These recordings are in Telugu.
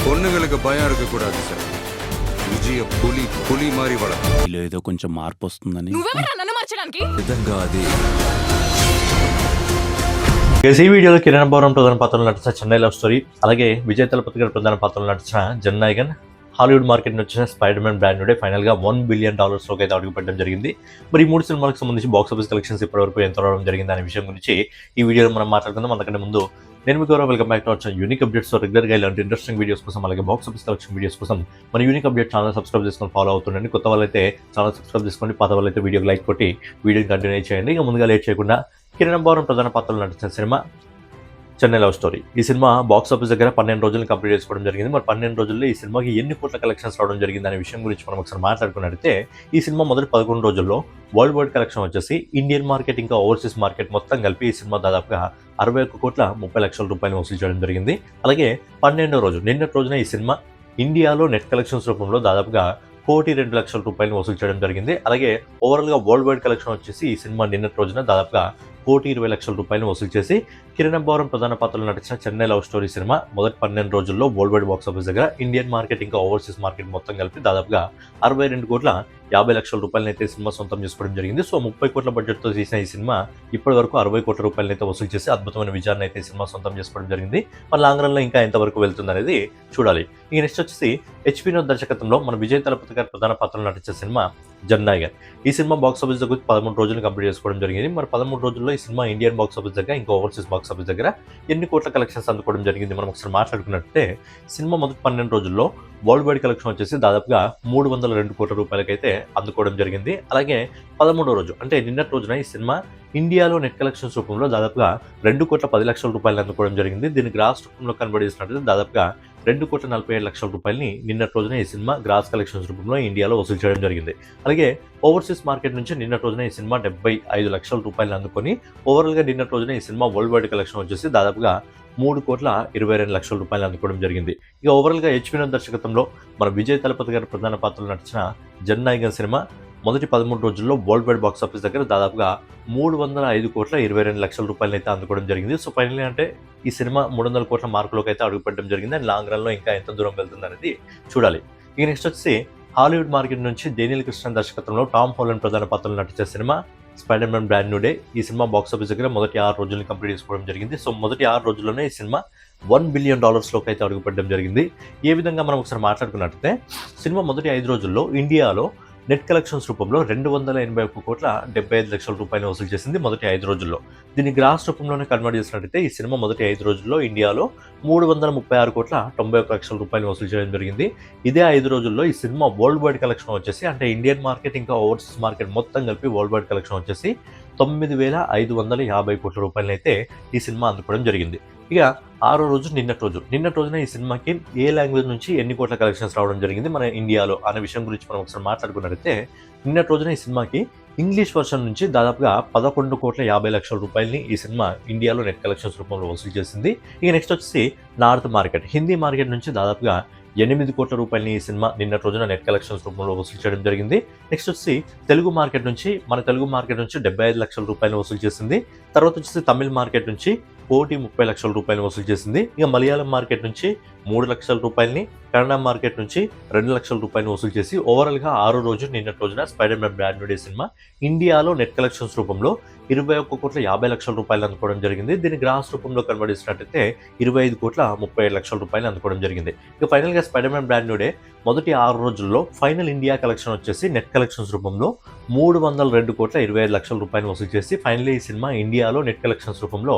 பொண்ணுங்களுக்கு பயம் இருக்கக்கூடாது சார். విజయ పులి పులి మారి వడ ఇలా ఏదో కొంచెం మార్పు వస్తుందని నువ్వెవరా నన్ను మార్చడానికి? విధంగా అది ఈ వీడియోలో కిరణ్ బోరం ప్రధాన పాత్రలో నటించిన చెన్నై లవ్ స్టోరీ, అలాగే విజయ్ తలపతి గారి ప్రధాన పాత్రలో నటించిన జననాయకన్, హాలీవుడ్ మార్కెట్ నుంచి వచ్చిన స్పైడర్ మ్యాన్ బ్రాండ్ నుండి ఫైనల్గా $1 బిలియన్ లోకి అయితే అడుగుపెట్టడం జరిగింది. మరి ఈ 3 సినిమాలకు సంబంధించి బాక్స్ ఆఫీస్ కలెక్షన్స్ ఇప్పటివరకు ఎంత రావడం జరిగింది అనే విషయం గురించి ఈ వీడియోలో మనం మాట్లాడుకుందాం. అందుకంటే ముందు నేను మీకు welcome back to our unique updates. రెగ్యులర్గా ఇలాంటి ఇంట్రెస్టింగ్ వీడియోస్ కోసం, అలాగే బాక్స్ ఆఫీస్ కలెక్షన్ వీడియోస్ కోసం మన యూనిక్ అప్డేట్ ఛానల్ సబ్స్క్రైబ్ చేసుకొని ఫాలో అవుతుండండి. కొత్త వాళ్ళైతే ఛానల్ సబ్స్క్రైబ్ చేసుకోండి, పాత వాళ్ళైతే వీడియోకి లైక్ కొట్టి వీడియోని కంటిన్యూ చేయండి. ఇక ముందుగా లేట్ చేయకుండా కిరణ్ బోరం ప్రధాన పాత్రలో నటించిన సినిమా చెన్నై లవ్ స్టోరీ. ఈ సినిమా బాక్స్ ఆఫీస్ దగ్గర 12 రోజులను కంప్లీట్ చేసుకోవడం జరిగింది. మరి 12 రోజుల్లో ఈ సినిమాకి ఎన్ని కోట్ల కలెక్షన్స్ రావడం జరిగింది అనే విషయం గురించి మనం ఒకసారి మాట్లాడుకున్నట్లయితే, ఈ సినిమా మొదటి 11 రోజుల్లో వరల్డ్ వైడ్ కలెక్షన్ వచ్చేసి ఇండియన్ మార్కెట్ ఇంకా ఓవర్సీస్ మార్కెట్ మొత్తం కలిపి ఈ సినిమా దాదాపుగా 61,30,00,000 రూపాయలు వసూలు చేయడం జరిగింది. అలాగే 12వ రోజు నిన్నటి రోజున ఈ సినిమా ఇండియాలో నెట్ కలెక్షన్స్ రూపంలో దాదాపుగా 1,02,00,000 రూపాయలు వసూలు చేయడం జరిగింది. అలాగే ఓవరాల్గా వరల్డ్ వైడ్ కలెక్షన్ వచ్చేసి ఈ సినిమా నిన్నటి రోజున దాదాపుగా 1,20,00,000 రూపాయలు వసూలు చేసి కిరణ్ బోరం ప్రధాన పాత్రలో నటించిన చెన్నై లవ్ స్టోరీ సినిమా మొదటి 12 రోజుల్లో వరల్డ్ వైడ్ బాక్స్ ఆఫీస్ దగ్గర ఇండియన్ మార్కెట్ ఇంకా ఓవర్సీస్ మార్కెట్ మొత్తం కలిపి దాదాపుగా 62,50,00,000 రూపాయలను అయితే సినిమా సొంతం చేసుకోవడం జరిగింది. సో 30 కోట్ల బడ్జెట్తో తీసిన ఈ సినిమా ఇప్పటి వరకు 60 కోట్ల రూపాయలను అయితే వసూలు చేసి అద్భుతమైన విజయాన్ని అయితే సినిమా సొంతం చేసుకోవడం జరిగింది. మరి లాంగ్ రన్లో ఇంకా ఎంతవరకు వెళ్తుంది అనేది చూడాలి. ఇక నెక్స్ట్ వచ్చేసి HP వినోద్ దర్శకత్వంలో మన విజయ్ తలపతి గారి ప్రధాన పాత్రలో నటించిన సినిమా జననాయకన్. ఈ సినిమా బాక్స్ ఆఫీస్ దగ్గర 13 రోజులు కంప్లీట్ చేసుకోవడం జరిగింది. మరి 13 రోజుల్లో ఈ సినిమా ఇండియన్ బాక్స్ ఆఫీస్ దగ్గర ఇంకా ఓవర్సీస్ బాక్స్ ఆఫీస్ దగ్గర ఎన్ని కోట్ల కలెక్షన్స్ అందుకోవడం జరిగింది మనం ఒకసారి మాట్లాడుకున్నట్టే, సినిమా మొదటి 12 రోజుల్లో వరల్డ్ వైడ్ కలెక్షన్ వచ్చేసి దాదాపుగా 302 కోట్ల రూపాయలకైతే అందుకోవడం జరిగింది. అలాగే 13వ రోజు అంటే నిన్నటి రోజున ఈ సినిమా ఇండియాలో నెట్ కలెక్షన్స్ రూపంలో దాదాపుగా 2,10,00,000 రూపాయలు అందుకోవడం జరిగింది. దీన్ని గ్రాస్ రూపంలో కన్వర్ట్ చేసినట్లయితే దాదాపుగా 2,47,00,000 రూపాయలని నిన్నటి రోజున ఈ సినిమా గ్రాస్ కలెక్షన్స్ రూపంలో ఇండియాలో వసూలు చేయడం జరిగింది. అలాగే ఓవర్సీస్ మార్కెట్ నుంచి నిన్నటి రోజున ఈ సినిమా 75,00,000 రూపాయలు అందుకొని ఓవరాల్గా నిన్నటి రోజున ఈ సినిమా వరల్డ్ వైడ్ కలెక్షన్ వచ్చేసి దాదాపుగా 3,22,00,000 రూపాయలు అందుకోవడం జరిగింది. ఇక ఓవరాల్గా HP వినోద్ దర్శకత్వంలో మన విజయ్ తలపతి గారి ప్రధాన పాత్రలో నటించిన జననాయకన్ సినిమా మొదటి 13 రోజుల్లో వరల్డ్ వైడ్ బాక్స్ ఆఫీస్ దగ్గర దాదాపుగా 305,22,00,000 రూపాయలు అయితే అందుకోవడం జరిగింది. సో ఫైనల్లీ అంటే ఈ సినిమా 300 కోట్ల మార్కులోకి అయితే అడుగుపెట్టడం జరిగింది. అండ్ లాంగ్ రన్లో ఇంకా ఎంత దూరం వెళ్తుంది అనేది చూడాలి. ఇక నెక్స్ట్ వచ్చి హాలీవుడ్ మార్కెట్ నుంచి డేనియల్ క్రిస్టియన్ దర్శకత్వంలో టామ్ హాలండ్ ప్రధాన పాత్రలో నటించే cinema spider man brand new day. ఈ సినిమా బాక్స్ ఆఫీస్ దగ్గర మొదటి 6 రోజులను కంప్లీట్ చేసుకోవడం జరిగింది. సో మొదటి 6 రోజుల్లోనే ఈ సినిమా $1 బిలియన్ లోకి అయితే అడుగుపెట్టడం జరిగింది. ఏ విధంగా మనం ఒకసారి మాట్లాడుకున్నట్లయితే, సినిమా మొదటి 5 రోజుల్లో ఇండియాలో నెట్ కలెక్షన్స్ రూపంలో 281,75,00,000 రూపాయలు వసూలు చేసింది మొదటి 5 రోజుల్లో. దీన్ని గ్రాస్ రూపంలోనే కన్వర్ట్ చేసినట్టయితే ఈ సినిమా మొదటి 5 రోజుల్లో ఇండియాలో 336,91,00,000 రూపాయలు వసూలు చేయడం జరిగింది. ఇదే 5 రోజుల్లో ఈ సినిమా వరల్డ్ వైడ్ కలెక్షన్ వచ్చేసి అంటే ఇండియన్ మార్కెట్ ఇంకా ఓవర్సీస్ మార్కెట్ మొత్తం కలిపి వరల్డ్ వైడ్ కలెక్షన్ వచ్చేసి 9,550 కోట్ల రూపాయలు అయితే ఈ సినిమా అందుకోవడం జరిగింది. ఇక 6వ రోజు నిన్నటి రోజున ఈ సినిమాకి ఏ లాంగ్వేజ్ నుంచి ఎన్ని కోట్ల కలెక్షన్స్ రావడం జరిగింది మన ఇండియాలో అనే విషయం గురించి మనం ఒకసారి మాట్లాడుకున్నట్లయితే, నిన్నటి రోజున ఈ సినిమాకి ఇంగ్లీష్ వర్షన్ నుంచి దాదాపుగా 11,50,00,000 రూపాయలని ఈ సినిమా ఇండియాలో నెట్ కలెక్షన్స్ రూపంలో వసూలు చేసింది. ఇక నెక్స్ట్ వచ్చేసి నార్త్ మార్కెట్ హిందీ మార్కెట్ నుంచి దాదాపుగా 8 కోట్ల రూపాయలని ఈ సినిమా నిన్నటి రోజున నెట్ కలెక్షన్స్ రూపంలో వసూలు చేయడం జరిగింది. నెక్స్ట్ వచ్చి తెలుగు మార్కెట్ నుంచి 75,00,000 రూపాయలు వసూలు చేసింది. తర్వాత వచ్చేసి తమిళ మార్కెట్ నుంచి 1,30,00,000 రూపాయలు వసూలు చేసింది. ఇక మలయాళం మార్కెట్ నుంచి 3,00,000 రూపాయలని, కన్నడ మార్కెట్ నుంచి 2,00,000 రూపాయలు వసూలు చేసి ఓవరాల్గా 6వ రోజు నిన్నటి రోజున spider man brand new day cinema ఇండియాలో నెట్ కలెక్షన్స్ రూపంలో 21,50,00,000 రూపాయలు అందుకోవడం జరిగింది. దీన్ని గ్రాస్ రూపంలో కన్వర్ట్ చేసినట్టయితే 25,37,00,000 రూపాయలు అందుకోవడం జరిగింది. ఇక ఫైనల్గా spider man brand new day మొదటి 6 రోజుల్లో ఫైనల్ ఇండియా కలెక్షన్ వచ్చేసి నెట్ కలెక్షన్స్ రూపంలో 302,25,00,000 రూపాయలు వసూలు చేసి ఫైనల్లీ ఈ సినిమా ఇండియాలో నెట్ కలెక్షన్స్ రూపంలో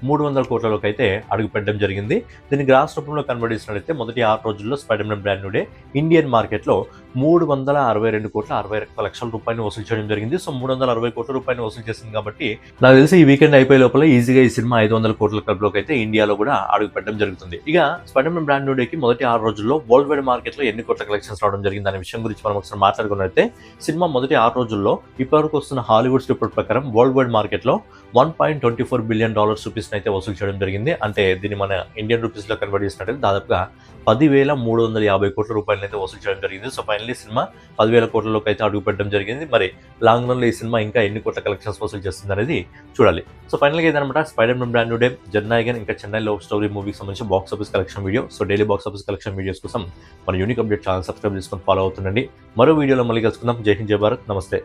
300 కోట్లలోకి అయితే అడుగుపెట్టడం జరిగింది. దీన్ని గ్రాస్ రూపంలో కన్వర్ట్ చేసినట్లయితే మొదటి 6 రోజుల్లో spider man brand new day Indian మార్కెట్లో 362,61,00,000 రూపాయలు వసూలు చేయడం జరిగింది. సో 360 కోట్ల రూపాయలు వసూలు చేసింది కాబట్టి నాకు తెలిసి ఈ వీకెండ్ అయిపోయే లోపల ఈజీగా ఈ సినిమా 500 కోట్ల క్లబ్లోకి అయితే ఇండియాలో కూడా అడుగుపెట్టడం జరుగుతుంది. ఇక స్పైడర్ మ్యాన్ బ్రాండ్ న్యూ డేకి మొదటి 6 రోజుల్లో వరల్డ్ వైడ్ మార్కెట్లో ఎన్ని కోట్ల కలెక్షన్స్ రావడం జరిగింది అనే విషయం గురించి మనం ఒకసారి మాట్లాడుకున్నట్లయితే, సినిమా మొదటి 6 రోజుల్లో ఇప్పటివరకు వస్తున్న హాలీవుడ్ రిపోర్ట్ ప్రకారం వరల్డ్ వైడ్ మార్కెట్లో $1.24 బిలియన్ రూపీస్ అయితే వసూలు చేయడం జరిగింది. అంటే దీన్ని మన ఇండియన్ రూపీస్లో కన్వర్ట్ చేసినట్లయితే దాదాపుగా 10,300 350 కోట్ల రూపాయలు అయితే వసూలు చేయడం జరిగింది. సో ఫైనల్లీ సినిమా 10,000 కోట్లలోకి అయితే అడుగుపెట్టడం జరిగింది. మరి లాంగ్ రన్లో ఈ సినిమా ఇంకా ఎన్ని కోట్ల కలెక్షన్స్ వసూలు చేస్తుంది అనేది చూడాలి. సో ఫైనల్గా ఇదనమాట spider man brand new day, Jana Nayagan ఇంకా చెన్నై లవ్ స్టోరీ మూవీకి సంబంధించి box office collection video. So daily box office collection videos కోసం మన యూనిక్ అప్డేట్ ఛానల్ సబ్స్క్రైబ్ చేసుకొని ఫాలో అవుతుండండి. మరో వీడియోలో మళ్ళీ కలుసుకుందాం. జై హింద్, జై భారత్, నమస్తే.